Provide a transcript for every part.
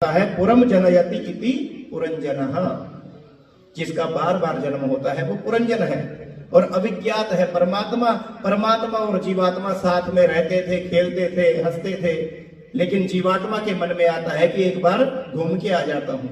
है पुरम जनयति इति पुरंजनः, जिसका बार बार जन्म होता है वो पुरंजन है। और अविज्ञात है परमात्मा। परमात्मा और जीवात्मा साथ में रहते थे, खेलते थे, हंसते थे, लेकिन जीवात्मा के मन में आता है कि एक बार घूम के आ जाता हूं।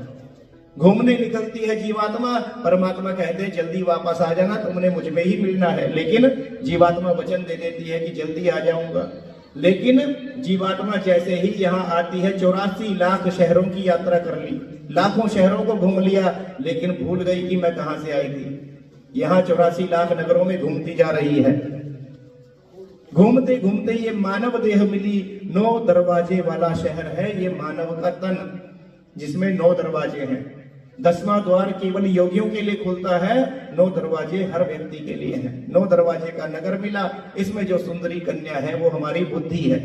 घूमने निकलती है जीवात्मा, परमात्मा कहते हैं जल्दी वापस आ जाना, तुमने मुझ में ही मिलना है। लेकिन जीवात्मा वचन दे देती है कि जल्दी आ जाऊंगा। लेकिन जीवात्मा जैसे ही यहाँ आती है 84 लाख शहरों की यात्रा कर ली, लाखों शहरों को घूम लिया, लेकिन भूल गई कि मैं कहां से आई थी। यहाँ 84 लाख नगरों में घूमती जा रही है। घूमते घूमते ये मानव देह मिली, 9 दरवाजे वाला शहर है ये मानव का तन, जिसमें 9 दरवाजे हैं। 10वां द्वार केवल योगियों के लिए खुलता है, 9 दरवाजे हर व्यक्ति के लिए हैं। 9 दरवाजे का नगर मिला। इसमें जो सुंदरी कन्या है वो हमारी बुद्धि है।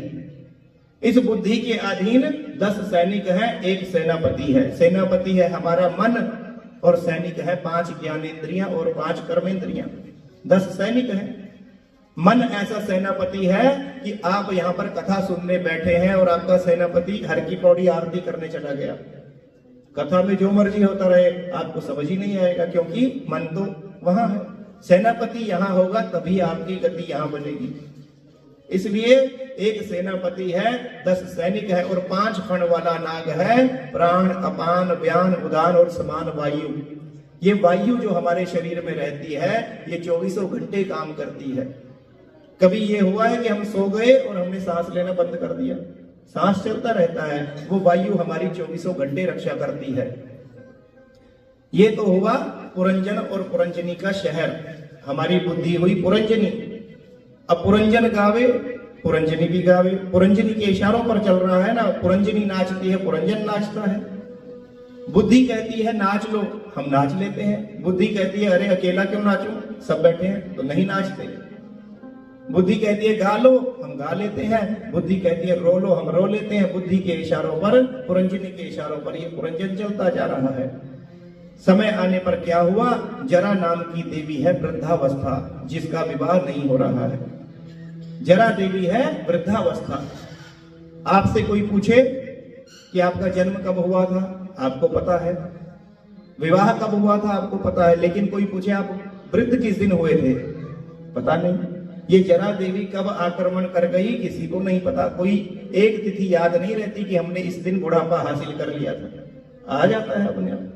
इस बुद्धि के अधीन 10 सैनिक हैं, 1 सेनापति है। सेनापति है हमारा मन, और सैनिक है 5 ज्ञानेंद्रियां और 5 कर्मेंद्रियां। 10 सैनिक हैं। मन ऐसा सेनापति है कि आप यहाँ पर कथा सुनने बैठे हैं और आपका सेनापति हर की पौड़ी आरती करने चला गया। कथा में जो मर्जी होता रहे, आपको समझ ही नहीं आएगा, क्योंकि मन तो वहां है। सेनापति यहां होगा तभी आपकी गति यहां बनेगी। इसलिए एक सेनापति है, 10 सैनिक है और 5 फण वाला नाग है। प्राण, अपान, व्यान, उदान और समान वायु। ये वायु जो हमारे शरीर में रहती है ये 24 घंटे काम करती है। कभी ये हुआ है कि हम सो गए और हमने सांस लेना बंद कर दिया? सांस चलता रहता है। वो वायु हमारी 24 घंटे रक्षा करती है। ये तो हुआ पुरंजन और पुरंजनी का शहर। हमारी बुद्धि हुई पुरंजनी। अब पुरंजन गावे, पुरंजनी भी गावे। पुरंजनी के इशारों पर चल रहा है ना। पुरंजनी नाचती है, पुरंजन नाचता है। बुद्धि कहती है नाच लो, हम नाच लेते हैं। बुद्धि कहती है अरे अकेला क्यों नाचूं, सब बैठे हैं, तो नहीं नाचते। बुद्धि कहती है गा लो, हम गा लेते हैं। बुद्धि कहती है रो लो, हम रो लेते हैं। बुद्धि के इशारों पर, पुरंजनी के इशारों पर ये पुरंजन चलता जा रहा है। समय आने पर क्या हुआ, जरा नाम की देवी है वृद्धावस्था, जिसका विवाह नहीं हो रहा है। जरा देवी है वृद्धावस्था। आपसे कोई पूछे कि आपका जन्म कब हुआ था, आपको पता है। विवाह कब हुआ था, आपको पता है। लेकिन कोई पूछे आप वृद्ध किस दिन हुए थे, पता नहीं। ये जरा देवी कब आक्रमण कर गई, किसी को नहीं पता। कोई एक तिथि याद नहीं रहती कि हमने इस दिन बुढ़ापा हासिल कर लिया था, आ जाता है अपने आप।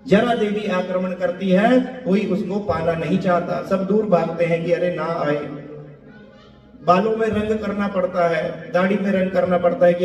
जरा देवी आक्रमण करती है, कोई उसको पाना नहीं चाहता, सब दूर भागते हैं कि अरे ना आए। बालों में रंग करना पड़ता है, दाढ़ी में रंग करना पड़ता है कि